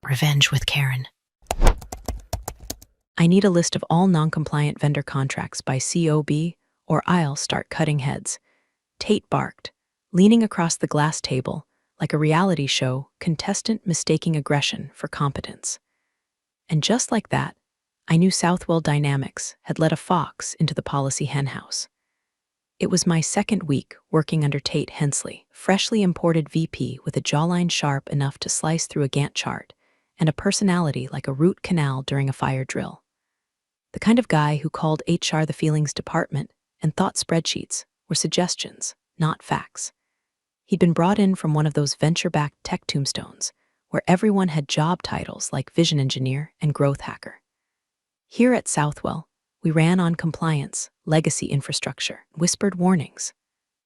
Revenge with Karen. I need a list of all non-compliant vendor contracts by COB, or I'll start cutting heads. Tate barked, leaning across the glass table, like a reality show contestant mistaking aggression for competence. And just like that, I knew Southwell Dynamics had let a fox into the policy henhouse. It was my second week working under Tate Hensley, freshly imported VP with a jawline sharp enough to slice through a Gantt chart, and a personality like a root canal during a fire drill. The kind of guy who called HR the feelings department and thought spreadsheets were suggestions, not facts. He'd been brought in from one of those venture-backed tech tombstones, where everyone had job titles like vision engineer and growth hacker. Here at Southwell, we ran on compliance, legacy infrastructure, whispered warnings.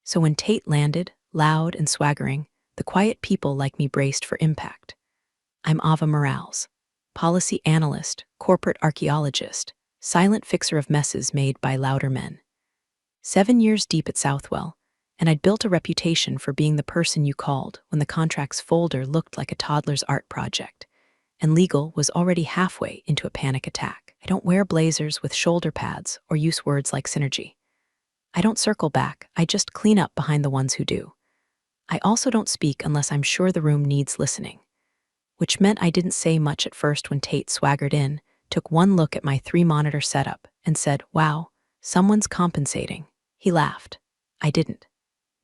So when Tate landed, loud and swaggering, the quiet people like me braced for impact. I'm Ava Morales, policy analyst, corporate archaeologist, silent fixer of messes made by louder men. 7 years deep at Southwell, and I'd built a reputation for being the person you called when the contract's folder looked like a toddler's art project, and legal was already halfway into a panic attack. I don't wear blazers with shoulder pads or use words like synergy. I don't circle back, I just clean up behind the ones who do. I also don't speak unless I'm sure the room needs listening, which meant I didn't say much at first when Tate swaggered in, took one look at my 3-monitor setup, and said, "Wow, someone's compensating." He laughed. I didn't.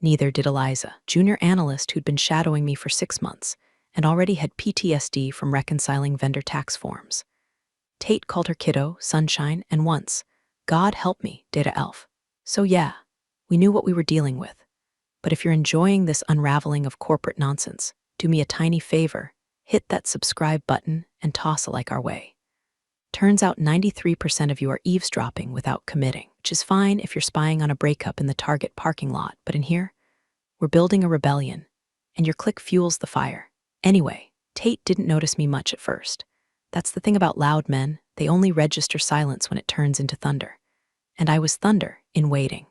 Neither did Eliza, junior analyst who'd been shadowing me for 6 months and already had PTSD from reconciling vendor tax forms. Tate called her kiddo Sunshine, and once, God help me, Data Elf. So yeah, we knew what we were dealing with. But if you're enjoying this unraveling of corporate nonsense, do me a tiny favor, hit that subscribe button and toss a like our way. Turns out 93% of you are eavesdropping without committing, which is fine if you're spying on a breakup in the Target parking lot, but in here, we're building a rebellion, and your click fuels the fire. Anyway, Tate didn't notice me much at first. That's the thing about loud men, they only register silence when it turns into thunder. And I was thunder in waiting.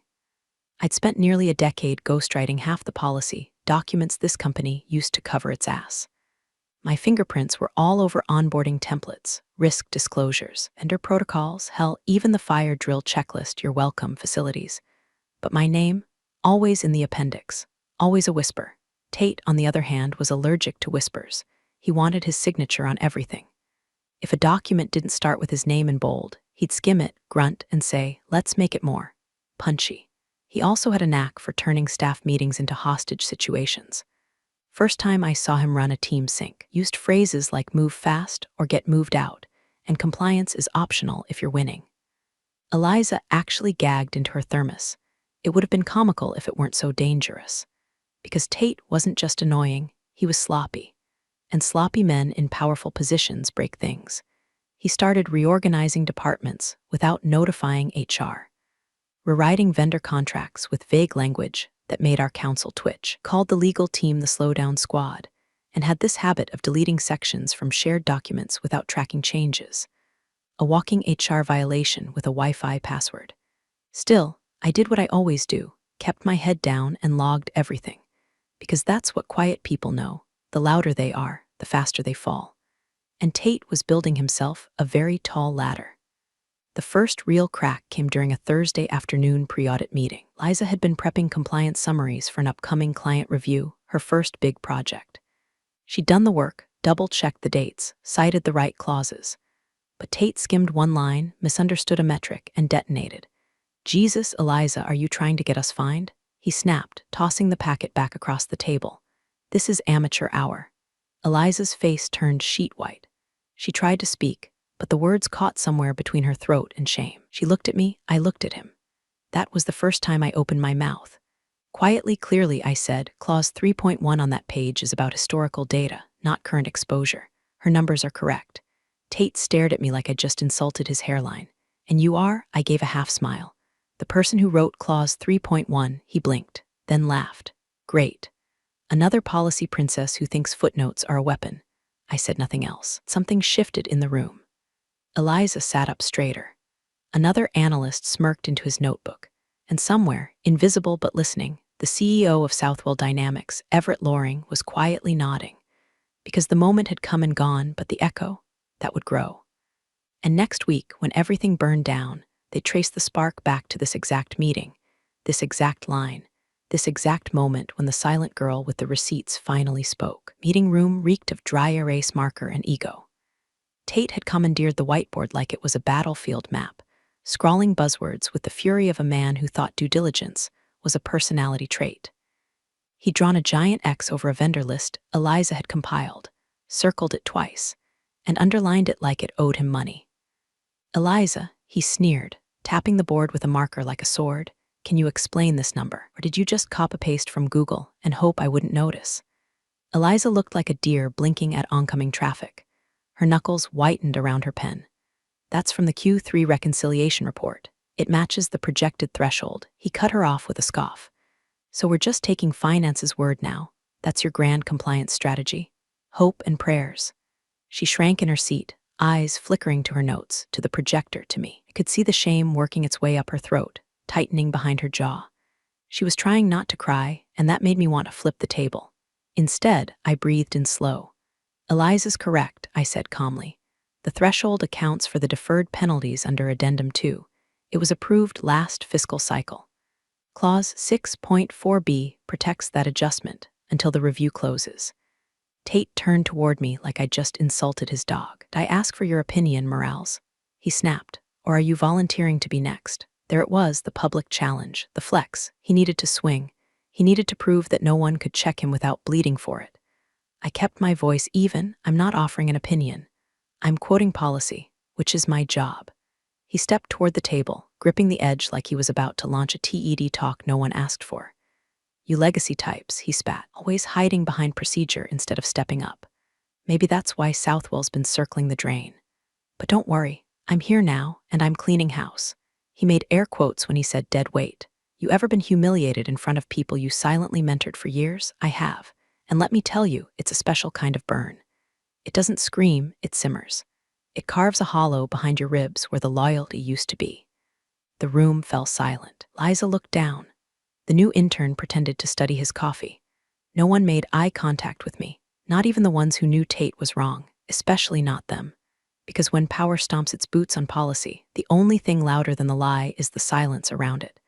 I'd spent nearly a decade ghostwriting half the policy, documents this company used to cover its ass. My fingerprints were all over onboarding templates, risk disclosures, vendor protocols, hell, even the fire drill checklist, you're welcome facilities. But my name, always in the appendix, always a whisper. Tate, on the other hand, was allergic to whispers. He wanted his signature on everything. If a document didn't start with his name in bold, he'd skim it, grunt, and say, "Let's make it more punchy." He also had a knack for turning staff meetings into hostage situations. First time I saw him run a team sync, used phrases like move fast or get moved out, and compliance is optional if you're winning. Eliza actually gagged into her thermos. It would have been comical if it weren't so dangerous. Because Tate wasn't just annoying, he was sloppy. And sloppy men in powerful positions break things. He started reorganizing departments without notifying HR. Rewriting vendor contracts with vague language that made our counsel twitch, called the legal team the slowdown squad, and had this habit of deleting sections from shared documents without tracking changes. A walking HR violation with a Wi-Fi password. Still, I did what I always do, kept my head down and logged everything. Because that's what quiet people know. The louder they are, the faster they fall. And Tate was building himself a very tall ladder. The first real crack came during a Thursday afternoon pre-audit meeting. Liza had been prepping compliance summaries for an upcoming client review, her first big project. She'd done the work, double-checked the dates, cited the right clauses. But Tate skimmed one line, misunderstood a metric, and detonated. "Jesus, Eliza, are you trying to get us fined?" He snapped, tossing the packet back across the table. "This is amateur hour." Eliza's face turned sheet white. She tried to speak, but the words caught somewhere between her throat and shame. She looked at me, I looked at him. That was the first time I opened my mouth. Quietly, clearly, I said, "Clause 3.1 on that page is about historical data, not current exposure. Her numbers are correct." Tate stared at me like I'd just insulted his hairline. "And you are?" I gave a half smile. "The person who wrote Clause 3.1, he blinked, then laughed. "Great. Another policy princess who thinks footnotes are a weapon." I said nothing else. Something shifted in the room. Eliza sat up straighter. Another analyst smirked into his notebook. And somewhere, invisible but listening, the CEO of Southwell Dynamics, Everett Loring, was quietly nodding. because the moment had come and gone, but the echo, that would grow. And next week, when everything burned down, they traced the spark back to this exact meeting, this exact line, this exact moment when the silent girl with the receipts finally spoke. Meeting room reeked of dry erase marker and ego. Tate had commandeered the whiteboard like it was a battlefield map, scrawling buzzwords with the fury of a man who thought due diligence was a personality trait. He'd drawn a giant X over a vendor list Eliza had compiled, circled it twice, and underlined it like it owed him money. "Eliza," he sneered, tapping the board with a marker like a sword, "can you explain this number? Or did you just copy-paste from Google and hope I wouldn't notice?" Eliza looked like a deer blinking at oncoming traffic. Her knuckles whitened around her pen. "That's from the Q3 reconciliation report. It matches the projected threshold." He cut her off with a scoff. "So we're just taking finance's word now. That's your grand compliance strategy? Hope and prayers." She shrank in her seat, eyes flickering to her notes, to the projector, to me. I could see the shame working its way up her throat, tightening behind her jaw. She was trying not to cry, and that made me want to flip the table. Instead, I breathed in slow. "Eliza's correct," I said calmly. "The threshold accounts for the deferred penalties under Addendum 2. It was approved last fiscal cycle. Clause 6.4b protects that adjustment until the review closes." Tate turned toward me like I'd just insulted his dog. "Did I ask for your opinion, Morales?" He snapped. "Or are you volunteering to be next?" There it was, the public challenge, the flex. He needed to swing. He needed to prove that no one could check him without bleeding for it. I kept my voice even. "I'm not offering an opinion. I'm quoting policy, which is my job." He stepped toward the table, gripping the edge like he was about to launch a TED talk no one asked for. "You legacy types," he spat, "always hiding behind procedure instead of stepping up. Maybe that's why Southwell's been circling the drain. But don't worry, I'm here now, and I'm cleaning house." He made air quotes when he said dead weight. "You ever been humiliated in front of people you silently mentored for years? I have. And let me tell you, it's a special kind of burn. It doesn't scream, it simmers. It carves a hollow behind your ribs where the loyalty used to be." The room fell silent. Liza looked down. The new intern pretended to study his coffee. No one made eye contact with me, not even the ones who knew Tate was wrong, especially not them. Because when power stomps its boots on policy, the only thing louder than the lie is the silence around it.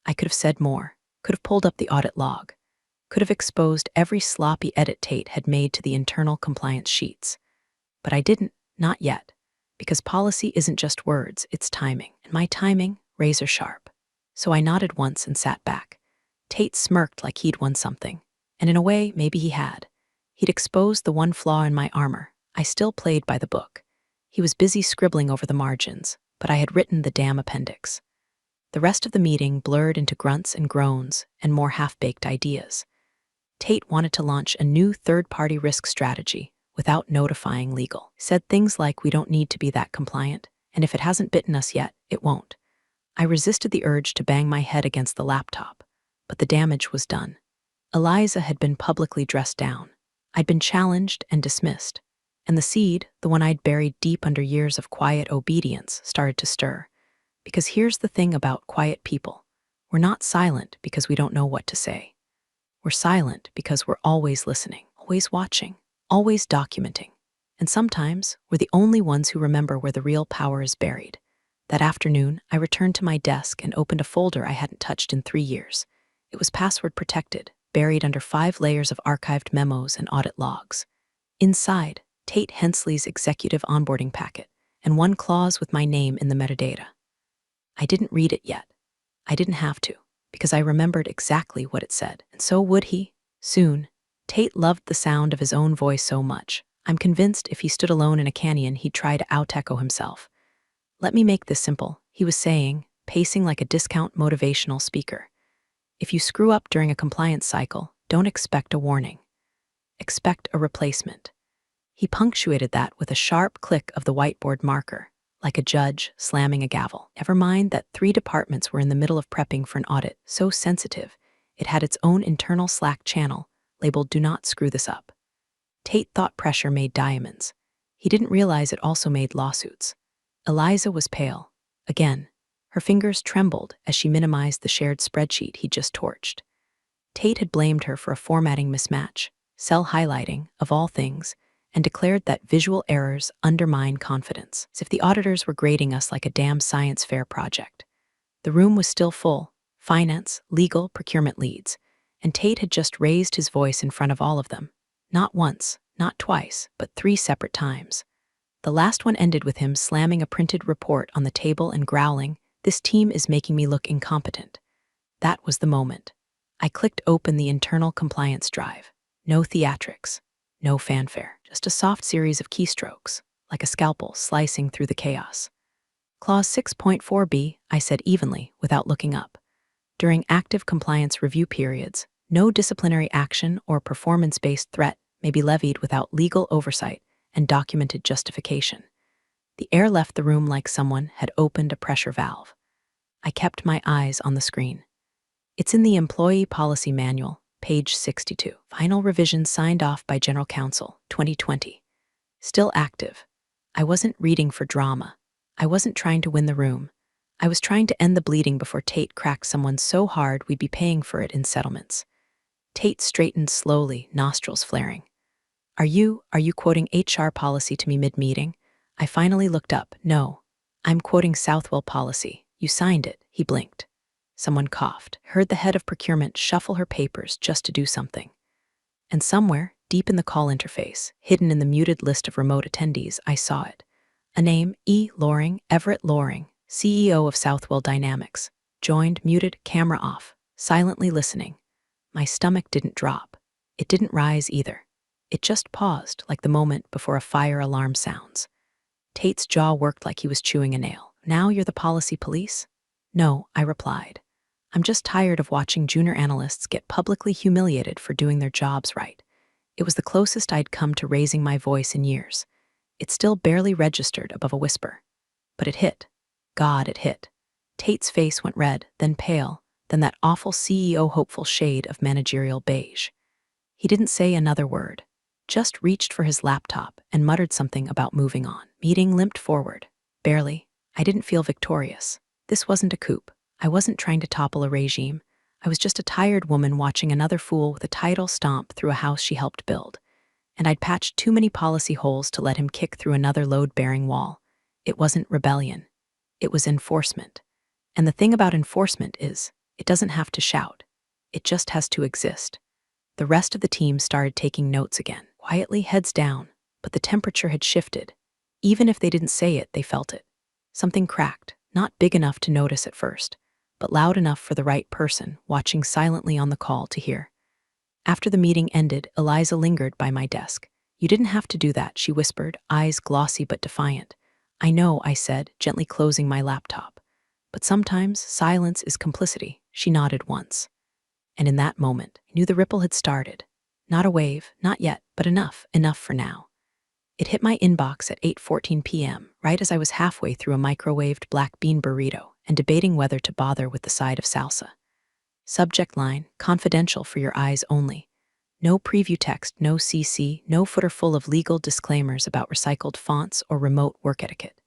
I could have said more, could have pulled up the audit log, could have exposed every sloppy edit Tate had made to the internal compliance sheets. But I didn't, not yet, because policy isn't just words, it's timing, and my timing, razor sharp. So I nodded once and sat back. Tate smirked like he'd won something, and in a way, maybe he had. He'd exposed the one flaw in my armor. I still played by the book. He was busy scribbling over the margins, but I had written the damn appendix. The rest of the meeting blurred into grunts and groans and more half-baked ideas. Tate wanted to launch a new third-party risk strategy without notifying legal. Said things like, "We don't need to be that compliant, and if it hasn't bitten us yet, it won't." I resisted the urge to bang my head against the laptop, but the damage was done. Eliza had been publicly dressed down. I'd been challenged and dismissed. And the seed, the one I'd buried deep under years of quiet obedience, started to stir. Because here's the thing about quiet people. We're not silent because we don't know what to say. We're silent because we're always listening, always watching, always documenting. And sometimes we're the only ones who remember where the real power is buried. That afternoon, I returned to my desk and opened a folder I hadn't touched in 3 years. It was password protected, buried under 5 layers of archived memos and audit logs. Inside, Tate Hensley's executive onboarding packet, and one clause with my name in the metadata. I didn't read it yet. I didn't have to, because I remembered exactly what it said, and so would he, soon. Tate loved the sound of his own voice so much. I'm convinced if he stood alone in a canyon, he'd try to out-echo himself. "Let me make this simple," he was saying, pacing like a discount motivational speaker. "If you screw up during a compliance cycle, don't expect a warning. Expect a replacement." He punctuated that with a sharp click of the whiteboard marker, like a judge slamming a gavel. Never mind that 3 departments were in the middle of prepping for an audit so sensitive, it had its own internal Slack channel labeled "Do Not Screw This Up." Tate thought pressure made diamonds. He didn't realize it also made lawsuits. Eliza was pale. Again, her fingers trembled as she minimized the shared spreadsheet he'd just torched. Tate had blamed her for a formatting mismatch, cell highlighting, of all things, and declared that visual errors undermine confidence, as if the auditors were grading us like a damn science fair project. The room was still full: finance, legal, procurement leads, and Tate had just raised his voice in front of all of them. Not once, not twice, but 3 separate times. The last one ended with him slamming a printed report on the table and growling, "This team is making me look incompetent." That was the moment. I clicked open the internal compliance drive. No theatrics, no fanfare, just a soft series of keystrokes, like a scalpel slicing through the chaos. Clause 6.4b, I said evenly, without looking up. During active compliance review periods, no disciplinary action or performance-based threat may be levied without legal oversight and documented justification. The air left the room like someone had opened a pressure valve. I kept my eyes on the screen. It's in the Employee Policy Manual, page 62. Final revision signed off by General Counsel, 2020. Still active. I wasn't reading for drama. I wasn't trying to win the room. I was trying to end the bleeding before Tate cracked someone so hard we'd be paying for it in settlements. Tate straightened slowly, nostrils flaring. Are you quoting HR policy to me mid-meeting?" I finally looked up. "No, I'm quoting Southwell policy. You signed it." He blinked. Someone coughed. Heard the head of procurement shuffle her papers just to do something. And somewhere, deep in the call interface, hidden in the muted list of remote attendees, I saw it. A name: E. Loring, Everett Loring, CEO of Southwell Dynamics. Joined, muted, camera off, silently listening. My stomach didn't drop. It didn't rise either. It just paused, like the moment before a fire alarm sounds. Tate's jaw worked like he was chewing a nail. "Now you're the policy police?" "No," I replied. "I'm just tired of watching junior analysts get publicly humiliated for doing their jobs right." It was the closest I'd come to raising my voice in years. It still barely registered above a whisper. But it hit. God, it hit. Tate's face went red, then pale, then that awful CEO hopeful shade of managerial beige. He didn't say another word, just reached for his laptop and muttered something about moving on. Meeting limped forward. Barely. I didn't feel victorious. This wasn't a coup. I wasn't trying to topple a regime. I was just a tired woman watching another fool with a title stomp through a house she helped build. And I'd patched too many policy holes to let him kick through another load-bearing wall. It wasn't rebellion. It was enforcement. And the thing about enforcement is, it doesn't have to shout. It just has to exist. The rest of the team started taking notes again, quietly, heads down, but the temperature had shifted. Even if they didn't say it, they felt it. Something cracked, not big enough to notice at first, but loud enough for the right person watching silently on the call to hear. After the meeting ended, Eliza lingered by my desk. "You didn't have to do that," she whispered, eyes glossy but defiant. "I know," I said, gently closing my laptop. "But sometimes silence is complicity." She nodded once. And in that moment, I knew the ripple had started. Not a wave, not yet, but enough for now. It hit my inbox at 8:14 p.m., right as I was halfway through a microwaved black bean burrito and debating whether to bother with the side of salsa. Subject line: confidential for your eyes only. No preview text, no CC, no footer full of legal disclaimers about recycled fonts or remote work etiquette.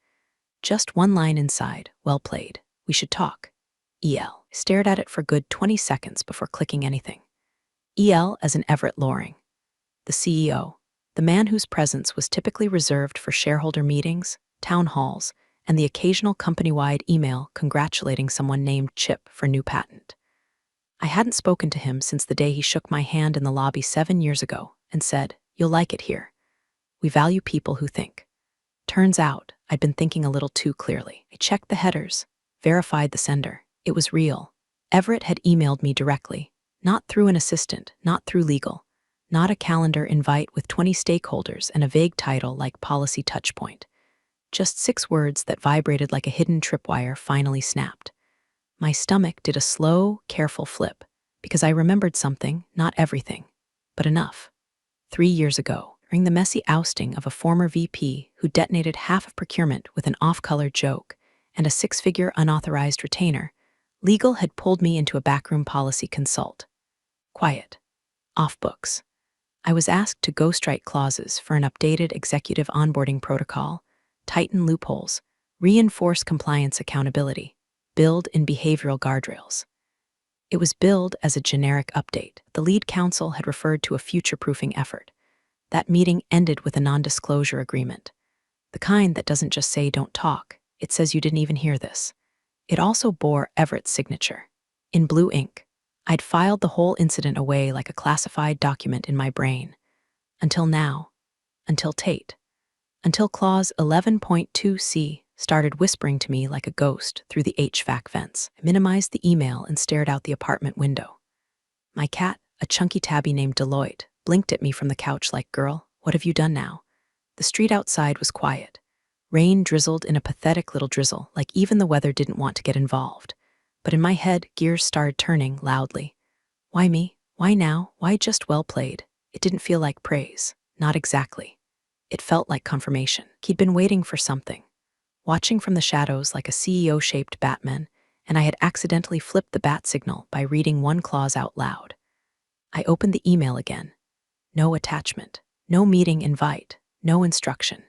Just one line inside: well played. We should talk. EL. Stared at it for a good 20 seconds before clicking anything. EL as in Everett Loring. The CEO. The man whose presence was typically reserved for shareholder meetings, town halls, and the occasional company-wide email congratulating someone named Chip for new patent. I hadn't spoken to him since the day he shook my hand in the lobby 7 years ago and said, "You'll like it here. We value people who think." Turns out, I'd been thinking a little too clearly. I checked the headers, verified the sender. It was real. Everett had emailed me directly, not through an assistant, not through legal, not a calendar invite with 20 stakeholders and a vague title like Policy Touchpoint. Just 6 words that vibrated like a hidden tripwire finally snapped. My stomach did a slow, careful flip, because I remembered something, not everything, but enough. 3 years ago, during the messy ousting of a former VP who detonated half of procurement with an off-color joke and a 6-figure unauthorized retainer, legal had pulled me into a backroom policy consult. Quiet. Off books. I was asked to ghostwrite clauses for an updated executive onboarding protocol, tighten loopholes, reinforce compliance accountability, build in behavioral guardrails. It was billed as a generic update. The lead counsel had referred to a future-proofing effort. That meeting ended with a non-disclosure agreement. The kind that doesn't just say don't talk, it says you didn't even hear this. It also bore Everett's signature. In blue ink, I'd filed the whole incident away like a classified document in my brain. Until now. Until Tate. Until clause 11.2c started whispering to me like a ghost through the HVAC vents. I minimized the email and stared out the apartment window. My cat, a chunky tabby named Deloitte, blinked at me from the couch like, "Girl, what have you done now?" The street outside was quiet. Rain drizzled in a pathetic little drizzle, like even the weather didn't want to get involved. But in my head, gears started turning loudly. Why me? Why now? Why just well played? It didn't feel like praise. Not exactly. It felt like confirmation. He'd been waiting for something. Watching from the shadows like a CEO-shaped Batman, and I had accidentally flipped the bat signal by reading one clause out loud. I opened the email again. No attachment. No meeting invite. No instruction.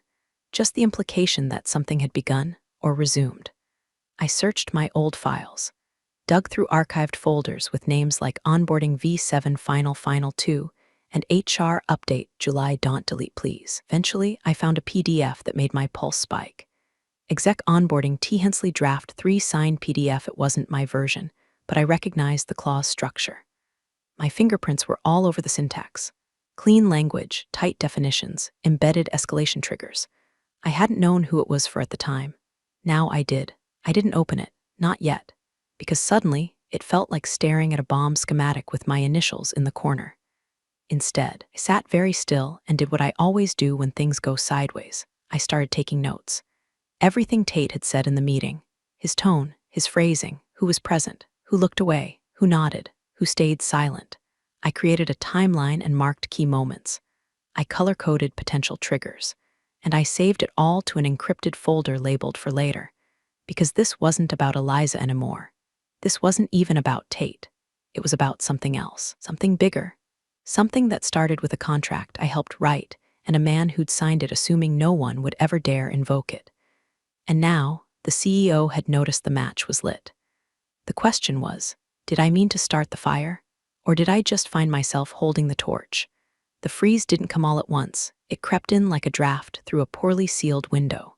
Just the implication that something had begun or resumed. I searched my old files, dug through archived folders with names like Onboarding V7 Final 2 and HR Update July Don't Delete Please. Eventually, I found a PDF that made my pulse spike. Exec Onboarding T. Hensley Draft 3 signed PDF. It wasn't my version, but I recognized the clause structure. My fingerprints were all over the syntax. Clean language, tight definitions, embedded escalation triggers. I hadn't known who it was for at the time. Now I did. I didn't open it, not yet, because suddenly it felt like staring at a bomb schematic with my initials in the corner. Instead, I sat very still and did what I always do when things go sideways. I started taking notes. Everything Tate had said in the meeting, his tone, his phrasing, who was present, who looked away, who nodded, who stayed silent. I created a timeline and marked key moments. I color-coded potential triggers, and I saved it all to an encrypted folder labeled for later. Because this wasn't about Eliza anymore. This wasn't even about Tate. It was about something else, something bigger. Something that started with a contract I helped write and a man who'd signed it assuming no one would ever dare invoke it. And now, the CEO had noticed the match was lit. The question was, did I mean to start the fire? Or did I just find myself holding the torch? The freeze didn't come all at once. It crept in like a draft through a poorly sealed window.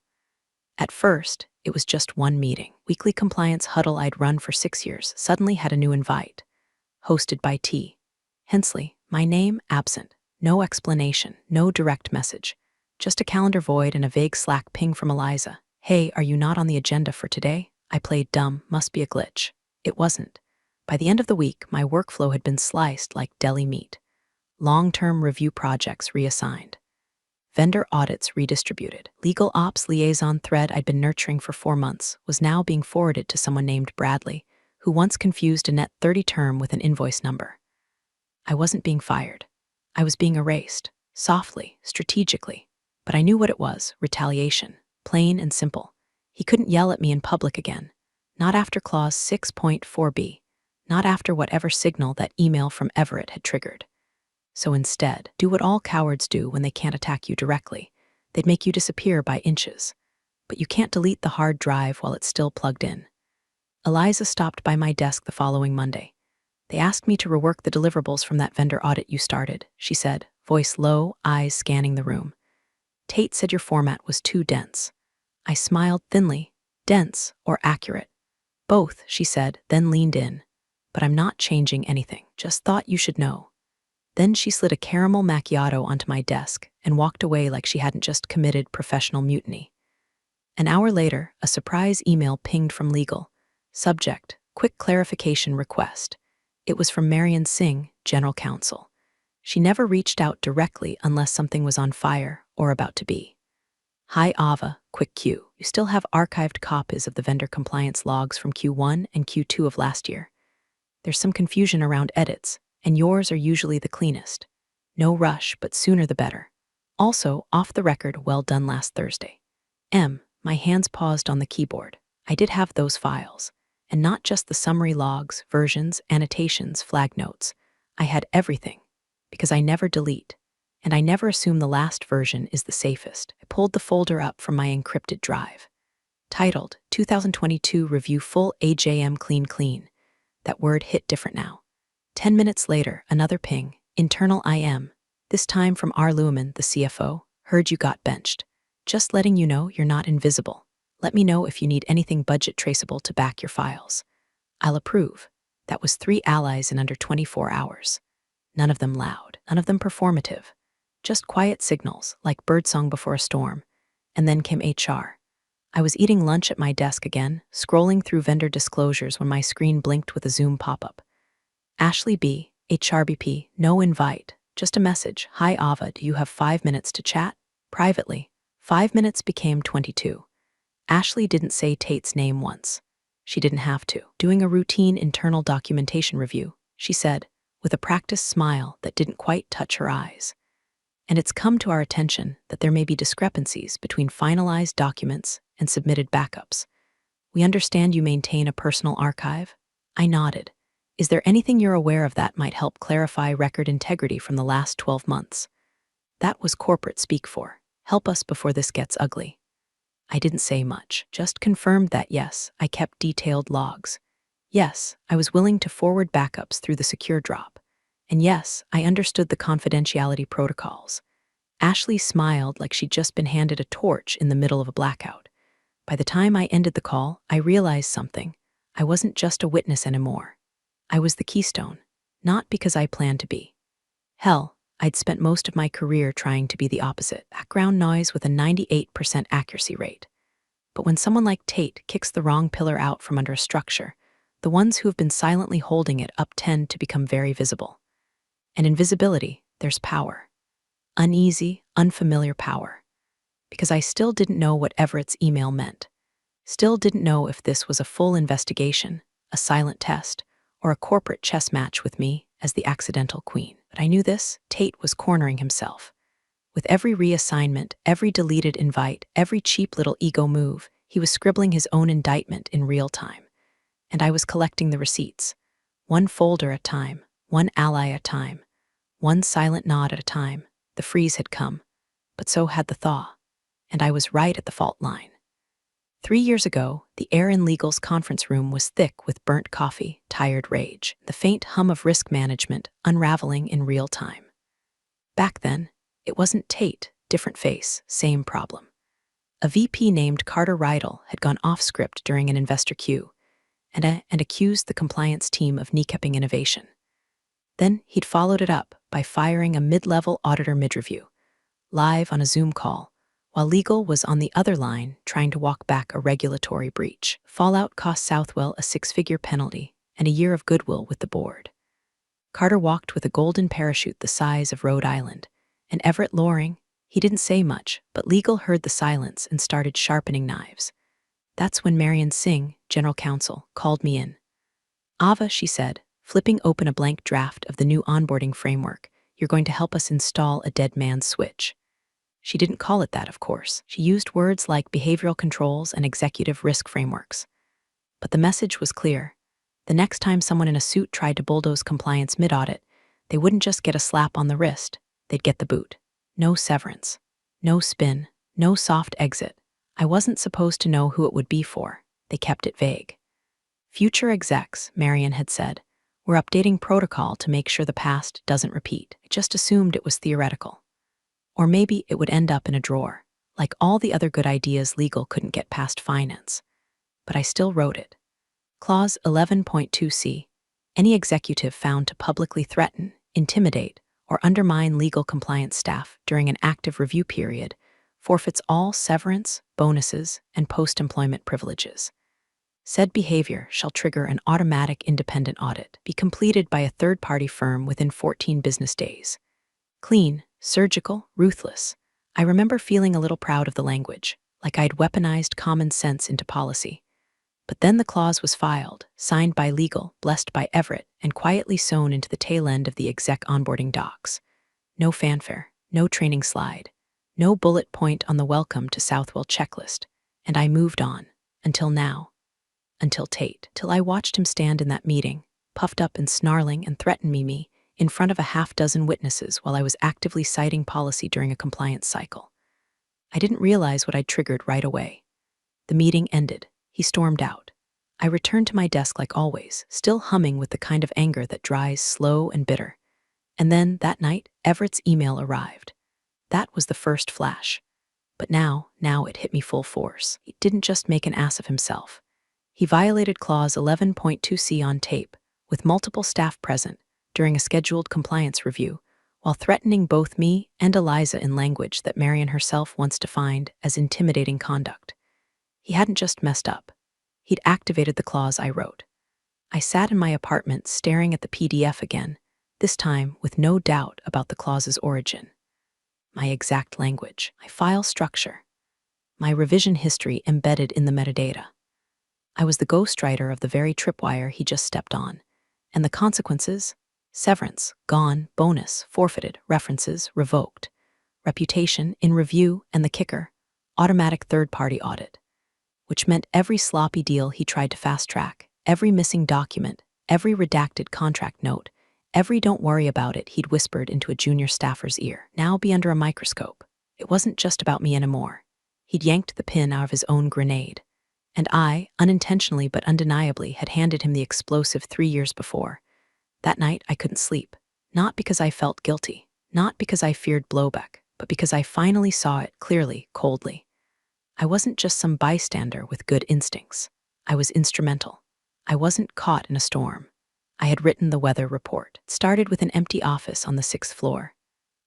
At first, it was just one meeting. Weekly compliance huddle I'd run for 6 years suddenly had a new invite. Hosted by T. Hensley, my name absent. No explanation, no direct message. Just a calendar void and a vague Slack ping from Eliza. Hey, are you not on the agenda for today? I played dumb, must be a glitch. It wasn't. By the end of the week, my workflow had been sliced like deli meat. Long-term review projects reassigned. Vendor audits redistributed. Legal ops liaison thread I'd been nurturing for 4 months was now being forwarded to someone named Bradley, who once confused a net 30 term with an invoice number. I wasn't being fired. I was being erased. Softly, strategically. But I knew what it was, retaliation. Plain and simple. He couldn't yell at me in public again. Not after clause 6.4b. Not after whatever signal that email from Everett had triggered. So instead, do what all cowards do when they can't attack you directly. They'd make you disappear by inches. But you can't delete the hard drive while it's still plugged in. Eliza stopped by my desk the following Monday. They asked me to rework the deliverables from that vendor audit you started, she said, voice low, eyes scanning the room. Tate said your format was too dense. I smiled thinly. Dense or accurate? Both, she said, then leaned in. But I'm not changing anything. Just thought you should know. Then she slid a caramel macchiato onto my desk and walked away like she hadn't just committed professional mutiny. An hour later, a surprise email pinged from legal. Subject, quick clarification request. It was from Marian Singh, General Counsel. She never reached out directly unless something was on fire or about to be. Hi Ava, quick Q. You still have archived copies of the vendor compliance logs from Q1 and Q2 of last year. There's some confusion around edits, and yours are usually the cleanest. No rush, but sooner the better. Also, off the record, well done last Thursday. My hands paused on the keyboard. I did have those files, and not just the summary logs, versions, annotations, flag notes. I had everything, because I never delete, and I never assume the last version is the safest. I pulled the folder up from my encrypted drive. Titled, 2022 Review Full AJM Clean. That word hit different now. 10 minutes later, another ping, internal IM, this time from R. Lewman, the CFO, heard you got benched. Just letting you know you're not invisible. Let me know if you need anything budget traceable to back your files. I'll approve. That was 3 allies in under 24 hours. None of them loud, none of them performative. Just quiet signals, like birdsong before a storm. And then came HR. I was eating lunch at my desk again, scrolling through vendor disclosures when my screen blinked with a Zoom pop-up. Ashley B., HRBP, no invite, just a message. Hi Ava, do you have 5 minutes to chat? Privately. 5 minutes became 22. Ashley didn't say Tate's name once. She didn't have to. Doing a routine internal documentation review, she said, with a practiced smile that didn't quite touch her eyes. And it's come to our attention that there may be discrepancies between finalized documents and submitted backups. We understand you maintain a personal archive? I nodded. Is there anything you're aware of that might help clarify record integrity from the last 12 months? That was corporate speak for. Help us before this gets ugly. I didn't say much, just confirmed that yes, I kept detailed logs. Yes, I was willing to forward backups through the secure drop. And yes, I understood the confidentiality protocols. Ashley smiled like she'd just been handed a torch in the middle of a blackout. By the time I ended the call, I realized something. I wasn't just a witness anymore. I was the keystone, not because I planned to be. Hell, I'd spent most of my career trying to be the opposite, background noise with a 98% accuracy rate. But when someone like Tate kicks the wrong pillar out from under a structure, the ones who have been silently holding it up tend to become very visible. And in visibility, there's power. Uneasy, unfamiliar power. Because I still didn't know what Everett's email meant. Still didn't know if this was a full investigation, a silent test, or a corporate chess match with me as the accidental queen. But I knew this, Tate was cornering himself. With every reassignment, every deleted invite, every cheap little ego move, he was scribbling his own indictment in real time. And I was collecting the receipts. One folder at a time, one ally at a time, one silent nod at a time. The freeze had come, but so had the thaw. And I was right at the fault line. 3 years ago, the air in legal's conference room was thick with burnt coffee, tired rage, the faint hum of risk management unraveling in real time. Back then, it wasn't Tate, different face, same problem. A VP named Carter Rydell had gone off script during an investor queue and accused the compliance team of kneecapping innovation. Then he'd followed it up by firing a mid-level auditor mid-review, live on a Zoom call, while legal was on the other line trying to walk back a regulatory breach. Fallout cost Southwell a 6-figure penalty and a year of goodwill with the board. Carter walked with a golden parachute the size of Rhode Island, and Everett Loring, he didn't say much, but legal heard the silence and started sharpening knives. That's when Marion Singh, general counsel, called me in. Ava, she said, flipping open a blank draft of the new onboarding framework, you're going to help us install a dead man's switch. She didn't call it that, of course. She used words like behavioral controls and executive risk frameworks. But the message was clear. The next time someone in a suit tried to bulldoze compliance mid-audit, they wouldn't just get a slap on the wrist, they'd get the boot. No severance. No spin. No soft exit. I wasn't supposed to know who it would be for. They kept it vague. Future execs, Marion had said, were updating protocol to make sure the past doesn't repeat. I just assumed it was theoretical. Or maybe it would end up in a drawer, like all the other good ideas legal couldn't get past finance. But I still wrote it. Clause 11.2c. Any executive found to publicly threaten, intimidate, or undermine legal compliance staff during an active review period forfeits all severance, bonuses, and post-employment privileges. Said behavior shall trigger an automatic independent audit, be completed by a third-party firm within 14 business days. Clean, surgical, ruthless. I remember feeling a little proud of the language, like I'd weaponized common sense into policy. But then the clause was filed, signed by legal, blessed by Everett, and quietly sewn into the tail end of the exec onboarding docs. No fanfare, no training slide, no bullet point on the welcome to Southwell checklist. And I moved on, until now. Until Tate, till I watched him stand in that meeting, puffed up and snarling and threaten me, in front of a half-dozen witnesses while I was actively citing policy during a compliance cycle. I didn't realize what I'd triggered right away. The meeting ended. He stormed out. I returned to my desk like always, still humming with the kind of anger that dries slow and bitter. And then, that night, Everett's email arrived. That was the first flash. But now it hit me full force. He didn't just make an ass of himself. He violated Clause 11.2c on tape, with multiple staff present, during a scheduled compliance review, while threatening both me and Eliza in language that Marion herself once defined as intimidating conduct. He hadn't just messed up. He'd activated the clause I wrote. I sat in my apartment staring at the PDF again, this time with no doubt about the clause's origin. My exact language, my file structure, my revision history embedded in the metadata. I was the ghostwriter of the very tripwire he just stepped on. And the consequences? Severance, gone, bonus, forfeited, references, revoked. Reputation, in review, and the kicker, automatic third-party audit. Which meant every sloppy deal he tried to fast-track, every missing document, every redacted contract note, every don't worry about it he'd whispered into a junior staffer's ear, now be under a microscope. It wasn't just about me anymore. He'd yanked the pin out of his own grenade. And I, unintentionally but undeniably, had handed him the explosive 3 years before. That night, I couldn't sleep. Not because I felt guilty, not because I feared blowback, but because I finally saw it clearly, coldly. I wasn't just some bystander with good instincts. I was instrumental. I wasn't caught in a storm. I had written the weather report. It started with an empty office on the 6th floor.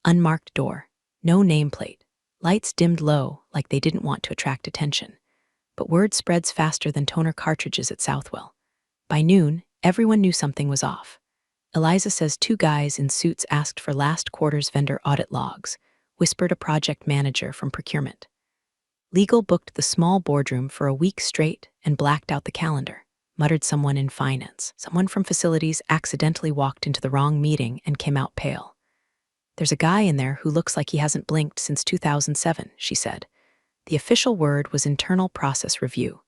Unmarked door. No nameplate. Lights dimmed low, like they didn't want to attract attention. But word spreads faster than toner cartridges at Southwell. By noon, everyone knew something was off. Eliza says 2 guys in suits asked for last quarter's vendor audit logs, whispered a project manager from procurement. Legal booked the small boardroom for a week straight and blacked out the calendar, muttered someone in finance. Someone from facilities accidentally walked into the wrong meeting and came out pale. There's a guy in there who looks like he hasn't blinked since 2007, she said. The official word was internal process review.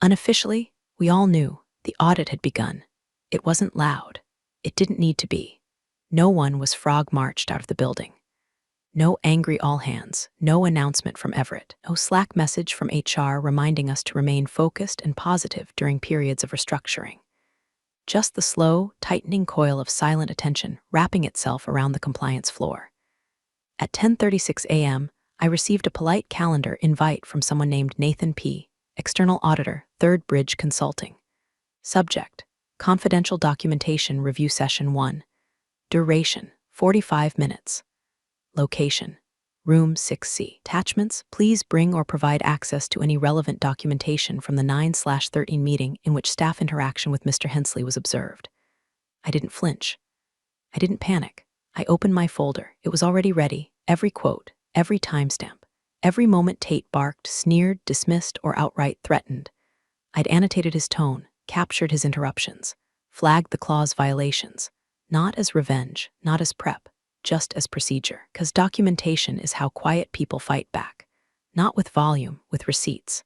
Unofficially, we all knew the audit had begun. It wasn't loud. It didn't need to be. No one was frog-marched out of the building. No angry all-hands, no announcement from Everett, no Slack message from HR reminding us to remain focused and positive during periods of restructuring. Just the slow, tightening coil of silent attention wrapping itself around the compliance floor. At 10:36 a.m., I received a polite calendar invite from someone named Nathan P., external auditor, Third Bridge Consulting. Subject: Confidential Documentation Review Session 1. Duration: 45 minutes. Location: Room 6C. Attachments: please bring or provide access to any relevant documentation from the 9/13 meeting in which staff interaction with Mr. Hensley was observed. I didn't flinch. I didn't panic. I opened my folder. It was already ready. Every quote, every timestamp, every moment Tate barked, sneered, dismissed, or outright threatened. I'd annotated his tone, captured his interruptions, flagged the clause violations, not as revenge, not as prep, just as procedure. 'Cause documentation is how quiet people fight back. Not with volume, with receipts.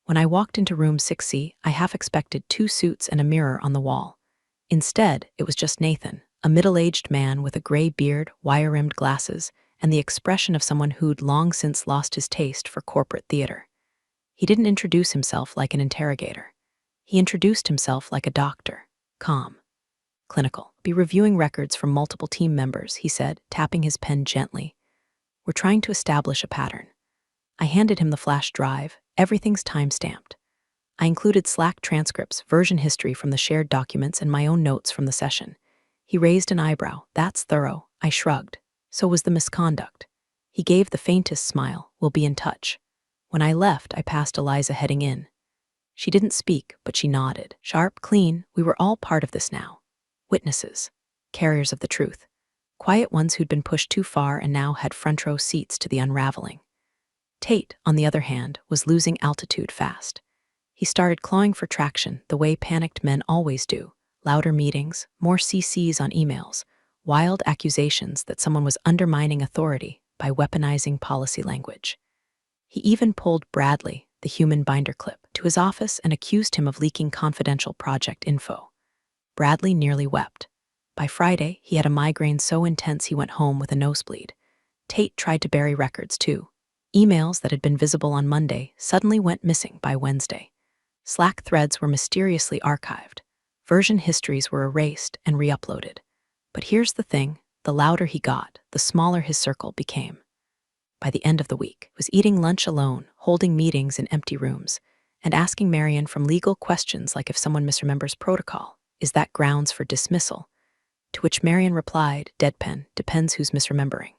When I walked into room 6C, I half expected 2 suits and a mirror on the wall. Instead, it was just Nathan, a middle-aged man with a gray beard, wire-rimmed glasses, and the expression of someone who'd long since lost his taste for corporate theater. He didn't introduce himself like an interrogator. He introduced himself like a doctor, calm, clinical. Be reviewing records from multiple team members, he said, tapping his pen gently. We're trying to establish a pattern. I handed him the flash drive. Everything's time-stamped. I included Slack transcripts, version history from the shared documents, and my own notes from the session. He raised an eyebrow. That's thorough. I shrugged. So was the misconduct. He gave the faintest smile. We'll be in touch. When I left, I passed Eliza heading in. She didn't speak, but she nodded. Sharp, clean, we were all part of this now. Witnesses. Carriers of the truth. Quiet ones who'd been pushed too far and now had front-row seats to the unraveling. Tate, on the other hand, was losing altitude fast. He started clawing for traction the way panicked men always do. Louder meetings, more CCs on emails, wild accusations that someone was undermining authority by weaponizing policy language. He even pulled Bradley, the human binder clip, to his office and accused him of leaking confidential project info. Bradley nearly wept. By Friday, he had a migraine so intense he went home with a nosebleed. Tate tried to bury records, too. Emails that had been visible on Monday suddenly went missing by Wednesday. Slack threads were mysteriously archived. Version histories were erased and re-uploaded. But here's the thing, the louder he got, the smaller his circle became. By the end of the week, I was eating lunch alone, holding meetings in empty rooms, and asking Marion from legal questions like if someone misremembers protocol, is that grounds for dismissal? To which Marion replied, deadpan, depends who's misremembering.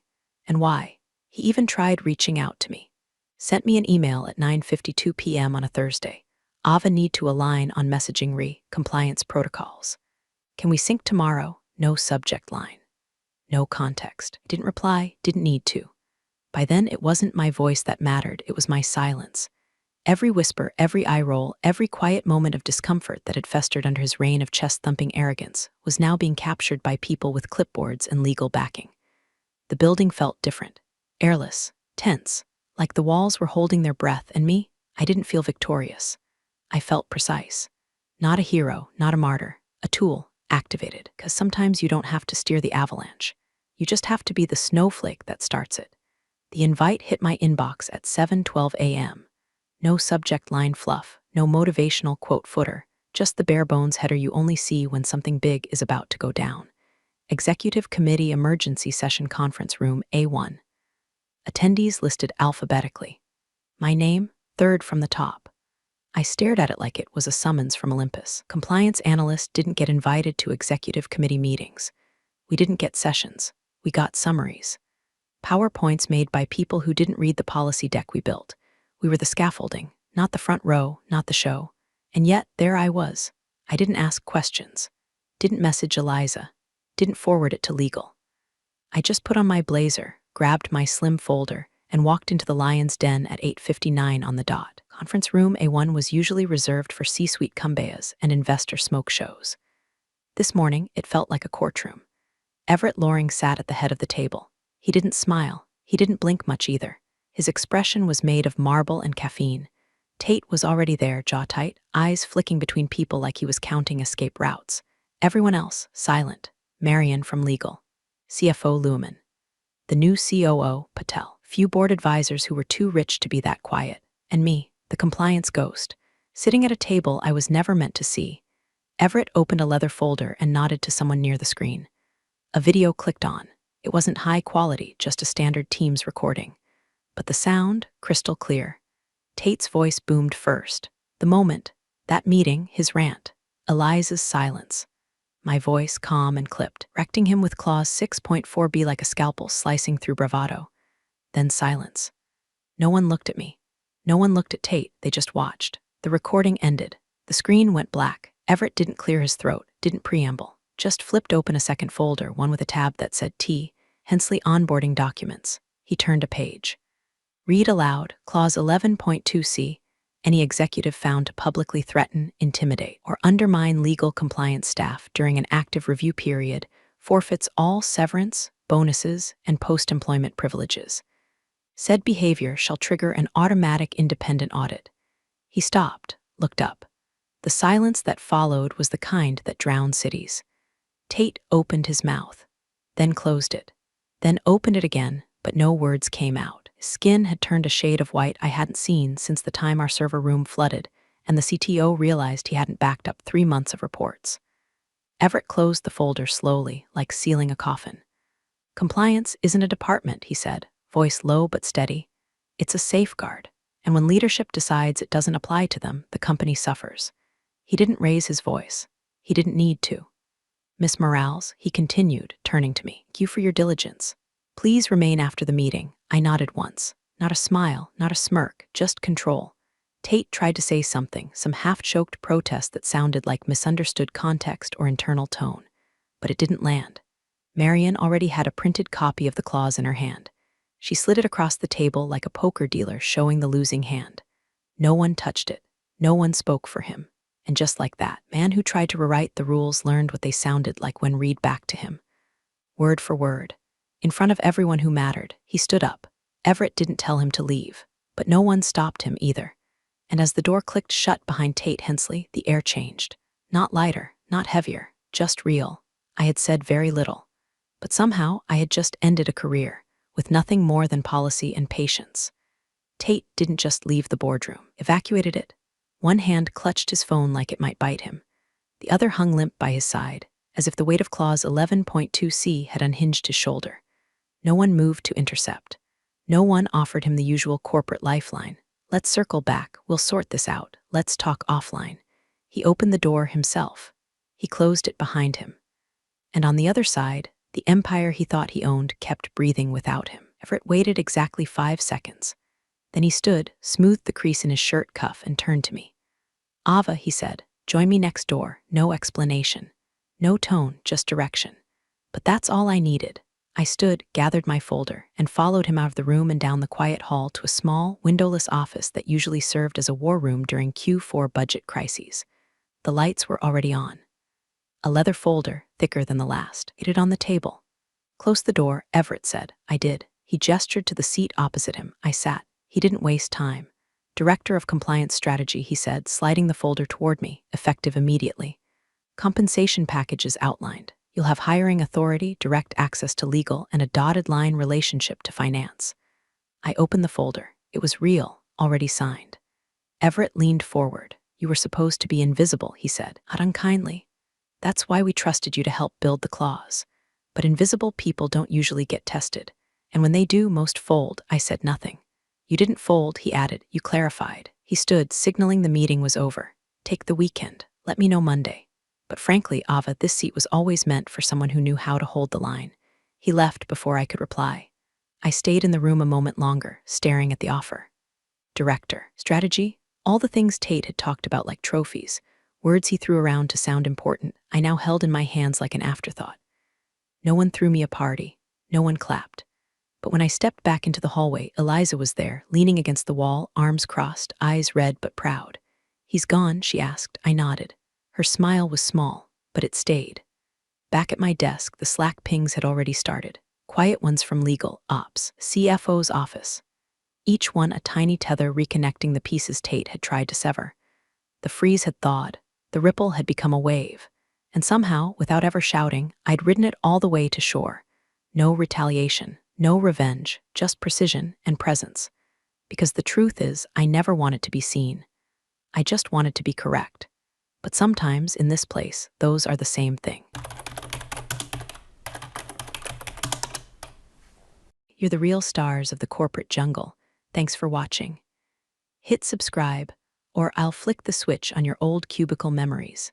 And why? He even tried reaching out to me. Sent me an email at 9:52 p.m. on a Thursday. Ava need to align on messaging compliance protocols. Can we sync tomorrow? No subject line. No context. Didn't reply, didn't need to. By then, it wasn't my voice that mattered, it was my silence. Every whisper, every eye roll, every quiet moment of discomfort that had festered under his reign of chest-thumping arrogance was now being captured by people with clipboards and legal backing. The building felt different, airless, tense, like the walls were holding their breath, and me, I didn't feel victorious. I felt precise. Not a hero, not a martyr, a tool, activated, because sometimes you don't have to steer the avalanche. You just have to be the snowflake that starts it. The invite hit my inbox at 7:12 a.m. No subject line fluff, no motivational quote footer, just the bare bones header you only see when something big is about to go down. Executive Committee Emergency Session Conference Room A1. Attendees listed alphabetically. My name, third from the top. I stared at it like it was a summons from Olympus. Compliance analyst didn't get invited to executive committee meetings. We didn't get sessions. We got summaries. PowerPoints made by people who didn't read the policy deck we built. We were the scaffolding, not the front row, not the show. And yet, there I was. I didn't ask questions. Didn't message Eliza. Didn't forward it to legal. I just put on my blazer, grabbed my slim folder, and walked into the lion's den at 8:59 on the dot. Conference room A1 was usually reserved for C-suite cumbayas and investor smoke shows. This morning, it felt like a courtroom. Everett Loring sat at the head of the table. He didn't smile. He didn't blink much either. His expression was made of marble and caffeine. Tate was already there, jaw tight, eyes flicking between people like he was counting escape routes. Everyone else, silent. Marion from legal. CFO Luhrmann. The new COO, Patel. Few board advisors who were too rich to be that quiet. And me, the compliance ghost, sitting at a table I was never meant to see. Everett opened a leather folder and nodded to someone near the screen. A video clicked on. It wasn't high quality, just a standard Teams recording. But the sound, crystal clear. Tate's voice boomed first. The moment, that meeting, his rant. Eliza's silence. My voice calm and clipped, correcting him with clause 6.4b like a scalpel slicing through bravado. Then silence. No one looked at me. No one looked at Tate, they just watched. The recording ended. The screen went black. Everett didn't clear his throat, didn't preamble. Just flipped open a second folder, one with a tab that said T, Hensley Onboarding Documents. He turned a page. Read aloud, clause 11.2c, any executive found to publicly threaten, intimidate, or undermine legal compliance staff during an active review period forfeits all severance, bonuses, and post-employment privileges. Said behavior shall trigger an automatic independent audit. He stopped, looked up. The silence that followed was the kind that drowned cities. Tate opened his mouth, then closed it, then opened it again, but no words came out. His skin had turned a shade of white I hadn't seen since the time our server room flooded, and the CTO realized he hadn't backed up 3 months of reports. Everett closed the folder slowly, like sealing a coffin. Compliance isn't a department, he said, voice low but steady. It's a safeguard, and when leadership decides it doesn't apply to them, the company suffers. He didn't raise his voice. He didn't need to. Miss Morales, he continued, turning to me. Thank you for your diligence. Please remain after the meeting. I nodded once. Not a smile, not a smirk, just control. Tate tried to say something, some half-choked protest that sounded like misunderstood context or internal tone. But it didn't land. Marion already had a printed copy of the clause in her hand. She slid it across the table like a poker dealer showing the losing hand. No one touched it. No one spoke for him. And just like that, man who tried to rewrite the rules learned what they sounded like when read back to him. Word for word. In front of everyone who mattered, he stood up. Everett didn't tell him to leave, but no one stopped him either. And as the door clicked shut behind Tate Hensley, the air changed. Not lighter, not heavier, just real. I had said very little. But somehow I had just ended a career, with nothing more than policy and patience. Tate didn't just leave the boardroom, evacuated it. One hand clutched his phone like it might bite him. The other hung limp by his side, as if the weight of Clause 11.2c had unhinged his shoulder. No one moved to intercept. No one offered him the usual corporate lifeline. Let's circle back, we'll sort this out, let's talk offline. He opened the door himself. He closed it behind him. And on the other side, the empire he thought he owned kept breathing without him. Everett waited exactly 5 seconds. Then he stood, smoothed the crease in his shirt cuff, and turned to me. Ava, he said, join me next door, no explanation. No tone, just direction. But that's all I needed. I stood, gathered my folder, and followed him out of the room and down the quiet hall to a small, windowless office that usually served as a war room during Q4 budget crises. The lights were already on. A leather folder, thicker than the last, hid on the table. Close the door, Everett said. I did. He gestured to the seat opposite him. I sat. He didn't waste time. Director of Compliance Strategy, he said, sliding the folder toward me, effective immediately. Compensation packages outlined. You'll have hiring authority, direct access to legal, and a dotted line relationship to finance. I opened the folder. It was real, already signed. Everett leaned forward. You were supposed to be invisible, he said, not unkindly. That's why we trusted you to help build the clause. But invisible people don't usually get tested. And when they do, most fold. I said nothing. You didn't fold, he added. You clarified. He stood, signaling the meeting was over. Take the weekend. Let me know Monday. But frankly, Ava, this seat was always meant for someone who knew how to hold the line. He left before I could reply. I stayed in the room a moment longer, staring at the offer. Director, strategy, all the things Tate had talked about like trophies, words he threw around to sound important, I now held in my hands like an afterthought. No one threw me a party. No one clapped. But when I stepped back into the hallway, Eliza was there, leaning against the wall, arms crossed, eyes red but proud. He's gone, she asked. I nodded. Her smile was small, but it stayed. Back at my desk, the Slack pings had already started. Quiet ones from legal, ops, CFO's office. Each one a tiny tether reconnecting the pieces Tate had tried to sever. The freeze had thawed. The ripple had become a wave. And somehow, without ever shouting, I'd ridden it all the way to shore. No retaliation, no revenge, just precision and presence. Because the truth is, I never wanted to be seen. I just wanted to be correct. But sometimes, in this place, those are the same thing. You're the real stars of the corporate jungle. Thanks for watching. Hit subscribe, or I'll flick the switch on your old cubicle memories.